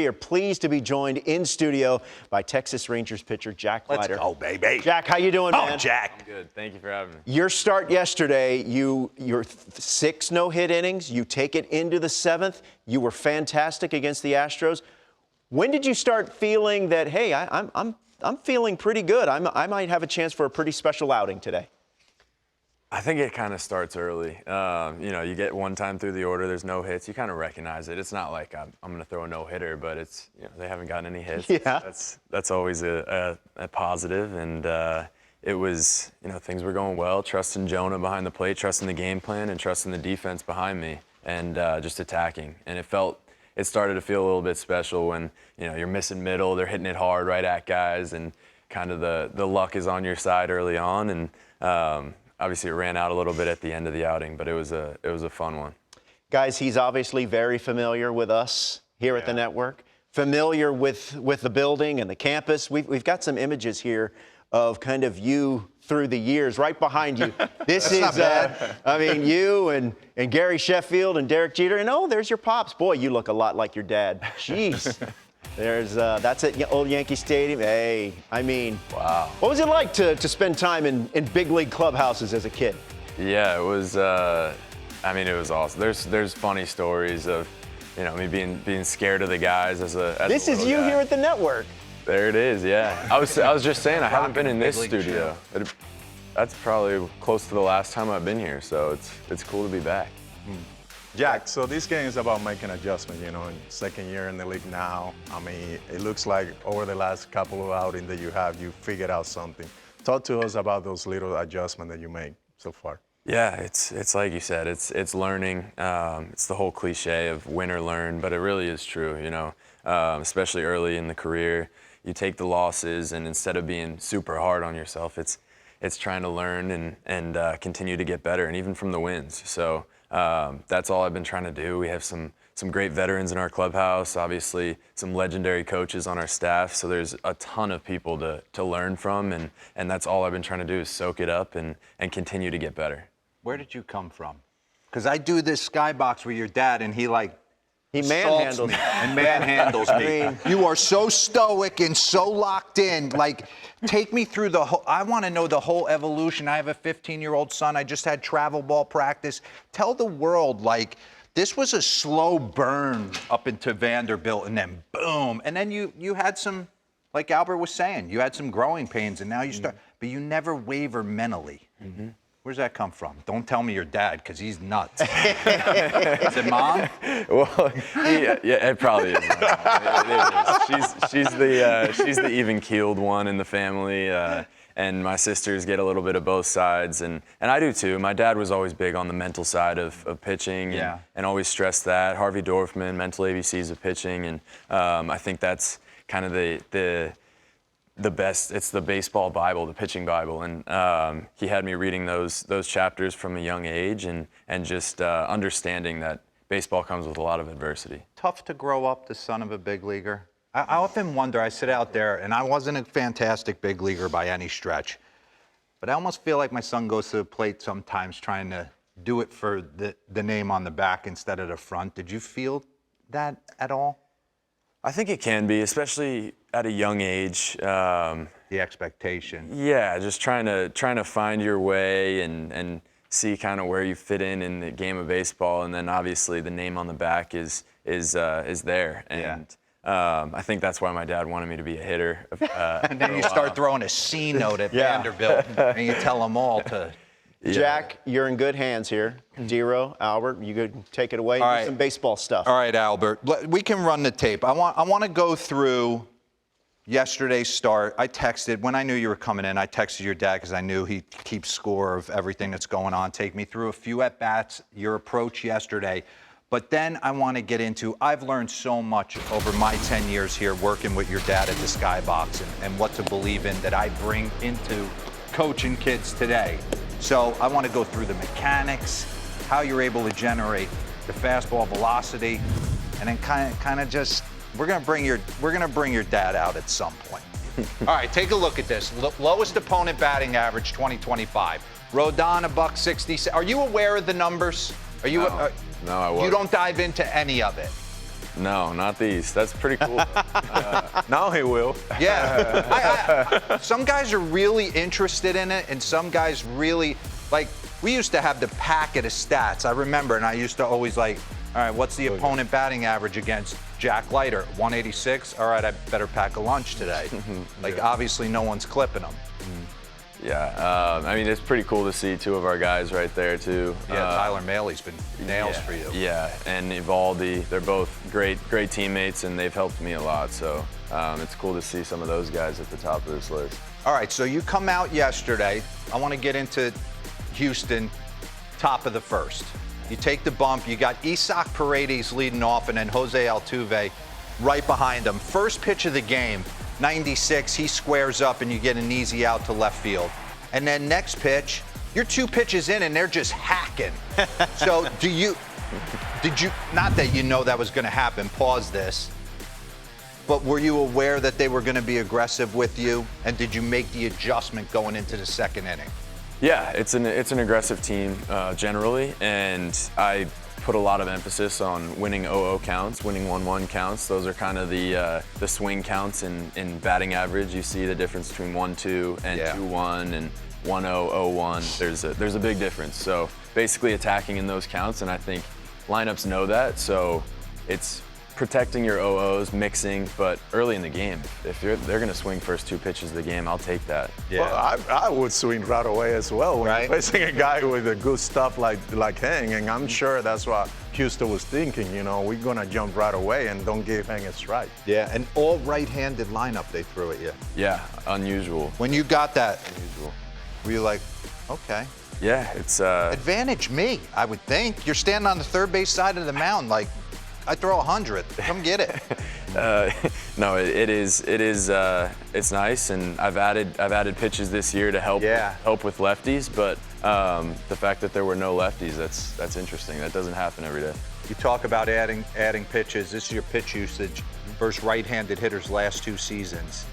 we are pleased to be joined in studio by Texas Rangers pitcher Jack Leiter. Let's go, baby. Jack, how you doing, man? Oh, Jack. I'm good. Thank you for having me. Your start yesterday, your 6 no-hit innings, you take it into the 7th. You were fantastic against the Astros. When did you start feeling that, hey, I'm feeling pretty good. I might have a chance for a pretty special outing today? I think it kind of starts early. You get one time through the order, there's no hits. You kind of recognize it. It's not like I'm going to throw a no-hitter, but it's they haven't gotten any hits. Yeah. That's always a positive. And it was, things were going well, trusting Jonah behind the plate, trusting the game plan, and trusting the defense behind me, and just attacking. And it started to feel a little bit special when, you're missing middle, they're hitting it hard right at guys, and kind of the luck is on your side early on. And obviously, it ran out a little bit at the end of the outing, but it was a fun one. Guys, he's obviously very familiar with us here at the network, familiar with the building and the campus. We've got some images here of kind of you through the years, right behind you. This is, you and Gary Sheffield and Derek Jeter. And, there's your pops. Boy, you look a lot like your dad. Jeez. That's at Old Yankee Stadium. Hey, wow. What was it like to spend time in big league clubhouses as a kid? Yeah, it was. It was awesome. There's funny stories of, me being scared of the guys as a. This is you here at the network. There it is. Yeah. I was just saying I haven't been in this studio. That's probably close to the last time I've been here. So it's cool to be back. Jack, so this game is about making adjustments, in second year in the league now. It looks like over the last couple of outings that you figured out something. Talk to us about those little adjustments that you made so far. Yeah, it's like you said, it's learning. It's the whole cliche of win or learn, but it really is true, especially early in the career. You take the losses, and instead of being super hard on yourself, it's trying to learn and continue to get better, and even from the wins. So that's all I've been trying to do. We have some great veterans in our clubhouse, obviously some legendary coaches on our staff. So there's a ton of people to learn from, and that's all I've been trying to do is soak it up and continue to get better. Where did you come from? Because I do this skybox with your dad, and he manhandles me and manhandles me. You are so stoic and so locked in. Take me through I want to know the whole evolution. I have a 15-year-old son. I just had travel ball practice. Tell the world, this was a slow burn up into Vanderbilt, and then boom. And then you had some, like Albert was saying, you had some growing pains, and now you start. But you never waver mentally. Mm-hmm. Where's that come from? Don't tell me your dad, because he's nuts. Is it Mom? Well, yeah, it probably is. It is. She's the even-keeled one in the family, and my sisters get a little bit of both sides, and I do too. My dad was always big on the mental side of pitching, and always stressed that. Harvey Dorfman, mental ABCs of pitching, and I think that's kind of the best. It's the baseball Bible, the pitching Bible, and he had me reading those chapters from a young age, and just understanding that baseball comes with a lot of adversity. Tough to grow up the son of a big leaguer. I often wonder, I sit out there, and I wasn't a fantastic big leaguer by any stretch, but I almost feel like my son goes to the plate sometimes trying to do it for the name on the back instead of the front. Did you feel that at all? I think it can be, especially at a young age. The expectation. Yeah, just trying to find your way and see kind of where you fit in the game of baseball, and then obviously the name on the back is there. And I think that's why my dad wanted me to be a hitter. And then you start throwing a C note at Vanderbilt, and you tell them all to. Yeah. Jack, you're in good hands here. Dero, Albert, you could take it away and do some baseball stuff. All right, Albert, we can run the tape. I want to go through yesterday's start. I texted, when I knew you were coming in, I texted your dad because I knew he keeps score of everything that's going on. Take me through a few at-bats, your approach yesterday. But then I want to get into, I've learned so much over my 10 years here working with your dad at the Skybox and what to believe in that I bring into coaching kids today. So I want to go through the mechanics, how you're able to generate the fastball velocity, and then kind of just we're gonna bring your dad out at some point. All right, take a look at this. Lowest opponent batting average 2025. Rodon $1.60. Are you aware of the numbers? Are you? No, I wasn't. You don't dive into any of it. No, not these. That's pretty cool. Now he will. Yeah. Some guys are really interested in it, and some guys really, like, we used to have the packet of stats. I remember, and I used to always like, all right, what's the opponent batting average against Jack Leiter? 186? All right, I better pack a lunch today. Like, obviously, no one's clipping them. Yeah, I mean, it's pretty cool to see two of our guys right there, too. Yeah, Tyler Maley's been nails for you. Yeah, and Evaldi, they're both great teammates, and they've helped me a lot. So it's cool to see some of those guys at the top of this list. All right, so you come out yesterday. I want to get into Houston, top of the first. You take the bump. You got Isaac Paredes leading off, and then Jose Altuve right behind him. First pitch of the game, 96. He squares up, and you get an easy out to left field. And then next pitch, you're 2 pitches in, and they're just hacking. So did you? Not that you know that was going to happen. Pause this. But were you aware that they were going to be aggressive with you? And did you make the adjustment going into the second inning? Yeah, it's an aggressive team generally, and I put a lot of emphasis on winning 0-0 counts, winning 1-1 counts. Those are kind of the swing counts in batting average. You see the difference between 1-2 and 2-1 and 1-0, 0-1. There's a big difference. So basically attacking in those counts, and I think lineups know that. So it's protecting your 0-0s, mixing, but early in the game, if they're going to swing first 2 pitches of the game, I'll take that. Yeah. Well, I would swing right away as well when Right. you're facing a guy with a good stuff like Hank, and I'm sure that's what Houston was thinking. You know, we're gonna jump right away and don't give Hank a strike. Yeah, an all right-handed lineup they threw at you. Yeah, unusual. When you got that, Unusual. were you like, okay, Yeah, it's advantage me, I would think. You're standing on the third base side of the mound, like, I throw 100. Come get it. no, it's nice, and I've added pitches this year to help with lefties, but the fact that there were no lefties, that's interesting. That doesn't happen every day. You talk about adding pitches. This is your pitch usage versus right-handed hitters last 2 seasons.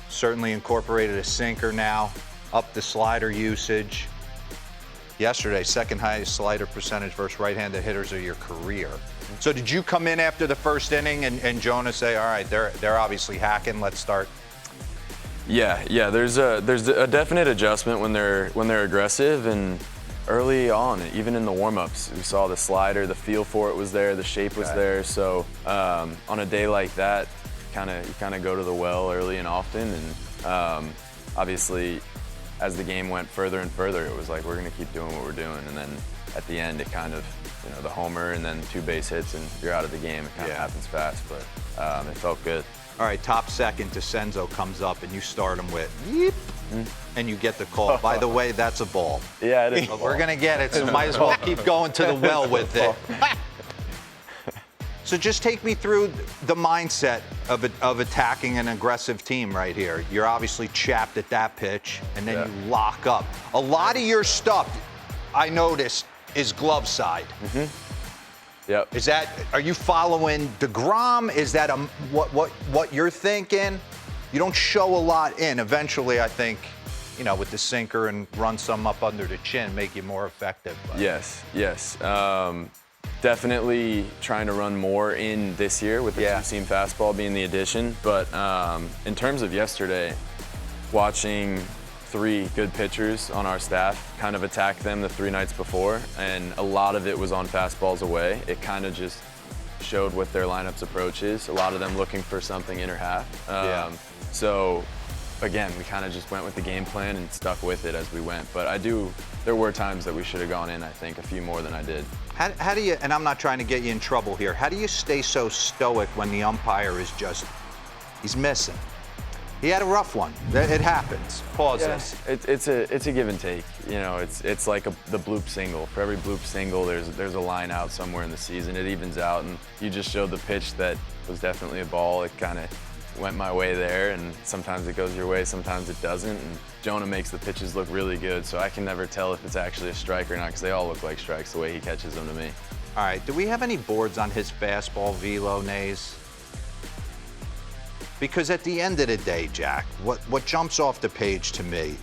Certainly incorporated a sinker now, up the slider usage. Yesterday, second highest slider percentage versus right-handed hitters of your career. So did you come in after the first inning and Jonah say, all right, they're obviously hacking, let's start? Yeah. There's a definite adjustment when they're aggressive, and early on, even in the warm-ups, we saw the slider, the feel for it was there, the shape was there. So on a day like that, you kind of go to the well early and often, and obviously, as the game went further and further, it was like, we're going to keep doing what we're doing. And then at the end, it kind of, the homer and then 2 base hits and you're out of the game. It kind of happens fast, but it felt good. All right, top second, DeCenzo comes up and you start him with, yeep, and you get the call. By the way, that's a ball. Yeah, it is. But we're going to get it, so might as well keep going to the well with it. So just take me through the mindset of attacking an aggressive team right here. You're obviously chapped at that pitch, and then you lock up. A lot of your stuff, I noticed, is glove side. Yep. Are you following DeGrom? Is that what you're thinking? You don't show a lot in. Eventually, I think, with the sinker and run some up under the chin, make you more effective. But. Yes. Definitely trying to run more in this year with the 2-seam fastball being the addition. But in terms of yesterday, watching 3 good pitchers on our staff kind of attack them the 3 nights before, and a lot of it was on fastballs away. It kind of just showed what their lineup's approach is. A lot of them looking for something inner half. So again, we kind of just went with the game plan and stuck with it as we went. But there were times that we should have gone in, I think, a few more than I did. How do you, and I'm not trying to get you in trouble here, how do you stay so stoic when the umpire is he's missing? He had a rough one. It happens. Pause this. It's a give and take. It's like the bloop single. For every bloop single, there's a line out somewhere in the season. It evens out, and you just showed the pitch that was definitely a ball. It kind of went my way there, and sometimes it goes your way, sometimes it doesn't. And Jonah makes the pitches look really good, so I can never tell if it's actually a strike or not, because they all look like strikes the way he catches them to me. All right, do we have any boards on his fastball velo, Nays? Because at the end of the day, Jack, what jumps off the page to me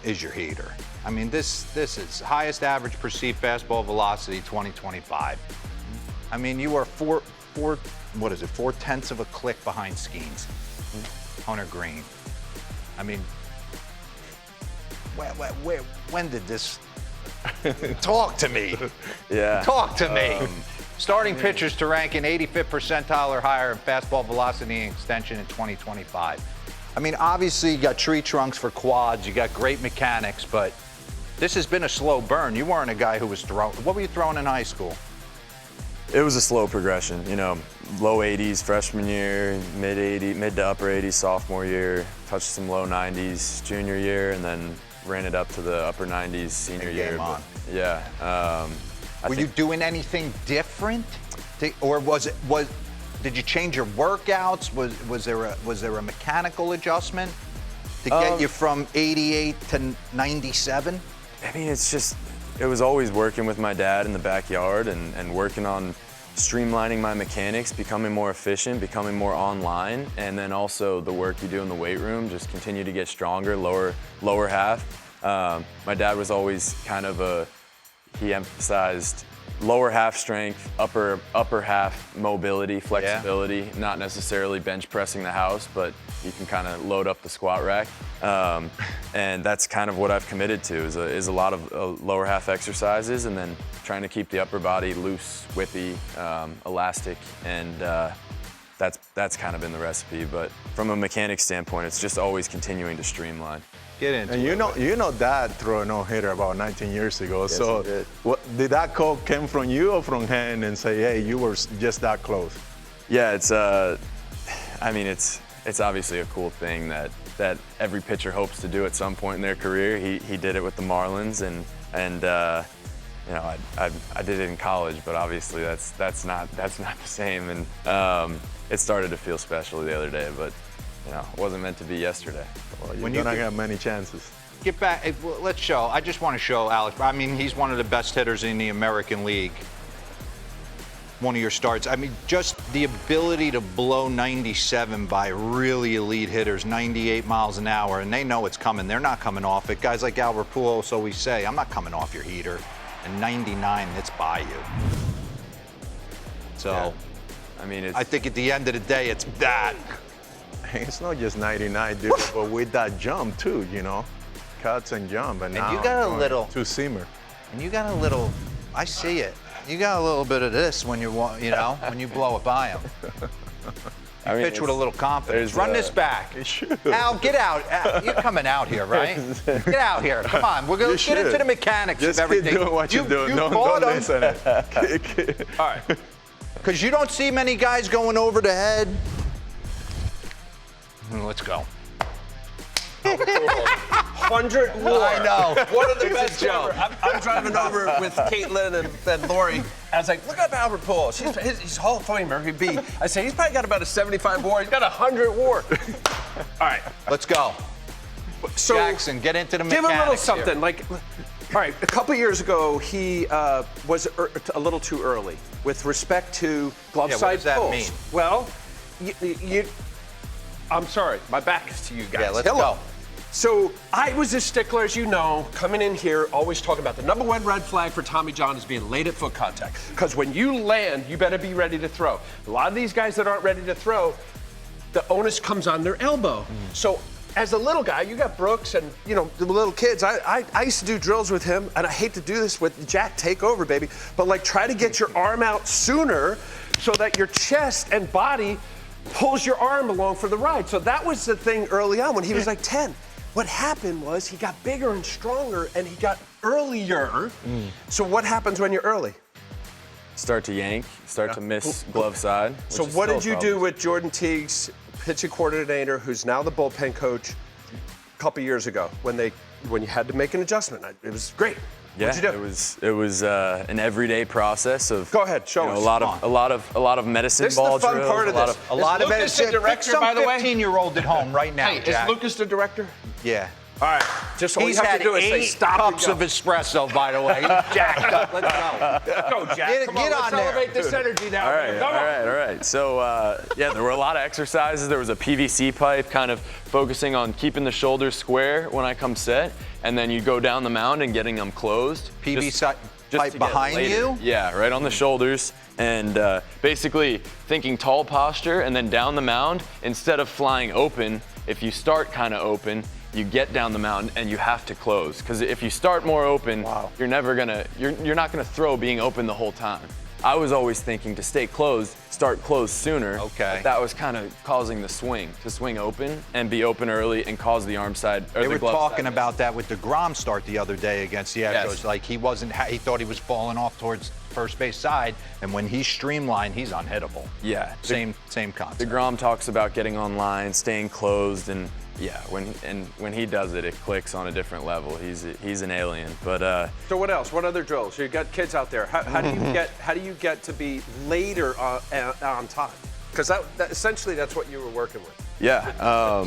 is your heater. I mean, this is highest average perceived fastball velocity 2025. I mean, you are 4/10 of a click behind Skeens. Hunter Green. I mean, when did this? Talk to me. Yeah. Talk to me. Starting pitchers to rank in 85th percentile or higher in fastball velocity and extension in 2025. I mean, obviously you got tree trunks for quads, you got great mechanics, but this has been a slow burn. You weren't a guy who was throwing. What were you throwing in high school? It was a slow progression, you know, low 80s freshman year, mid to upper 80s sophomore year, touched some low 90s junior year, and then ran it up to the upper 90s senior year. Game on. But, yeah. Were you doing anything different, or did you change your workouts? Was there a mechanical adjustment to get you from 88 to 97? I mean, it was always working with my dad in the backyard and working on streamlining my mechanics, becoming more efficient, becoming more online, and then also the work you do in the weight room, just continue to get stronger, lower half. My dad was always kind of he emphasized lower half strength, upper half mobility, flexibility, not necessarily bench pressing the house, but you can kind of load up the squat rack. And that's kind of what I've committed to is a lot of lower half exercises, and then trying to keep the upper body loose, whippy, elastic, and that's kind of been the recipe. But from a mechanics standpoint, it's just always continuing to streamline. Get into And it. you know Dad threw a no-hitter about 19 years ago. Yes, So he did. did that call come from you or from him and say, hey, you were just that close? Yeah, I mean, it's obviously a cool thing that every pitcher hopes to do at some point in their career. He did it with the Marlins, and you know, I did it in college, but obviously that's not the same. And it started to feel special the other day, but you know, it wasn't meant to be yesterday. Well, When you're you not get- gonna have many chances. Get back. Let's show. I just want to show Alex. I mean, he's one of the best hitters in the American League. One of your starts. I mean, just the ability to blow 97 by really elite hitters, 98 miles an hour, and they know it's coming. They're not coming off it. Guys like Albert Pujols always say, I'm not coming off your heater. And 99 hits by you. So, Yeah. I mean, I think at the end of the day, it's that. It's not just 99, dude, but with that jump too, you know, cuts and jump, and now you got a going little- two seamer. And you got a little, I see it. You got a little bit of this when when you blow it by him. I mean, Pitch with a little confidence. there's, Run this back. should. Al, get out. Al, you're coming out here, right? Get out here. Come on. We're going to get into the mechanics Just of everything. keep doing what you're doing. Don't caught him. listen. All right. Because you don't see many guys going over the head. Let's go. 100 war. I know. One of the best ever. I'm driving over with Caitlin and Lori. I was like, look up Albert Pujols. He's a Hall of Famer. He'd be. I say he's probably got about a 75 war. He's got 100 war. All right. Let's go. So Jackson, get into the give mechanics him a little here. something. Like, all right, a couple years ago, he was a little too early with respect to glove Yeah, what side does that pulls. mean? Well, I'm sorry. My back is to you guys. Yeah, let's Hello. go. So I was a stickler, as you know, coming in here, always talking about the number one red flag for Tommy John is being late at foot contact. Because when you land, you better be ready to throw. A lot of these guys that aren't ready to throw, the onus comes on their elbow. So as a little guy, you got Brooks and, you know, the little kids. I used to do drills with him, and I hate to do this with Jack, take over, baby. But like, try to get your arm out sooner so that your chest and body pulls your arm along for the ride. So that was the thing early on when he was like 10. What happened was he got bigger and stronger and he got earlier. So what happens when you're early? start to yank, start to miss glove side. So which is what still did a you problem. do with Jordan Teague's pitching coordinator, who's now the bullpen coach, a couple years ago when you had to make an adjustment? It was great. Yeah, What'd you do? it was an everyday process of. Go ahead, show you know, us. a lot of medicine This is the ball fun drills. part of this. A lot of Lucas it. the director, by the way? 15-year-old at home right now, Hey, Jack. is Lucas the director? Yeah. All right. Just all He's you have had to do is say 8 stop cups and of go. espresso, by the way. He's jacked up. Let's go. Go, Jack. Get- Come get on, on let's there. elevate this energy now. All right, Come on. all right. So yeah, there were a lot of exercises. There was a PVC pipe, kind of focusing on keeping the shoulders square when I come set, and then you go down the mound and getting them closed. Just- just Like to get behind later. you? Yeah, right on the shoulders, and basically thinking tall posture and then down the mound. Instead of flying open, if you start kind of open, you get down the mound and you have to close. Because if you start more open, you're not gonna throw being open the whole time. I was always thinking to stay closed, start closed sooner. Okay. But that was kind of causing the swing, to swing open and be open early and cause the arm side or They the were glove talking side. about that with DeGrom start the other day against the Astros. Yes. Like he thought he was falling off towards first base side, and when he's streamlined, he's unhittable. Yeah. Same concept. DeGrom talks about getting online, staying closed, and yeah, when he does it, it clicks on a different level. He's an alien. But So what else? What other drills? You got kids out there. How do you get to be later on time? Because that essentially that's what you were working with. yeah,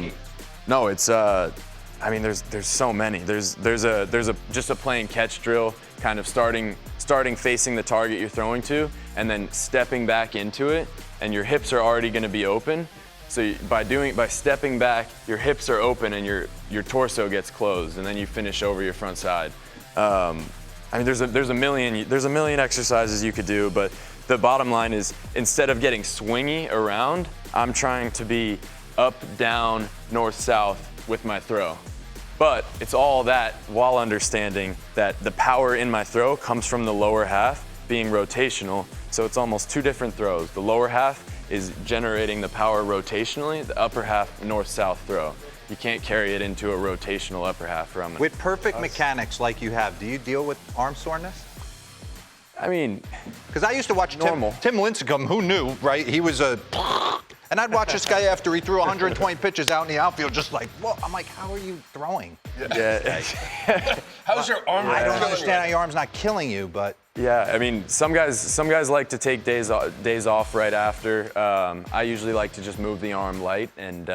no, it's I mean there's so many. There's just a plain catch drill, kind of starting facing the target you're throwing to, and then stepping back into it, and your hips are already going to be open. So by stepping back, your hips are open and your torso gets closed, and then you finish over your front side. I mean, there's a million exercises you could do, but the bottom line is instead of getting swingy around, I'm trying to be up, down, north, south with my throw. But it's all that while understanding that the power in my throw comes from the lower half being rotational. So it's almost two different throws. The lower half is generating the power rotationally, the upper half north-south throw. You can't carry it into a rotational upper half from it. With perfect mechanics like you have, do you deal with arm soreness? I mean, Because I used to watch Normal. Tim Lincecum, who knew, right? He was and I'd watch this guy after he threw 120 pitches out in the outfield, just like, whoa. I'm like, how are you throwing? yeah. How's your arm? I don't killing understand how you? your arm's not killing you, but Yeah, I mean, some guys like to take days off right after. I usually like to just move the arm light and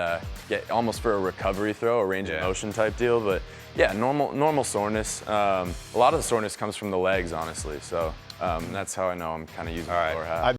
get almost for a recovery throw, a range of motion type deal. But yeah, normal soreness. A lot of the soreness comes from the legs, honestly. So that's how I know I'm kind of using the lower half.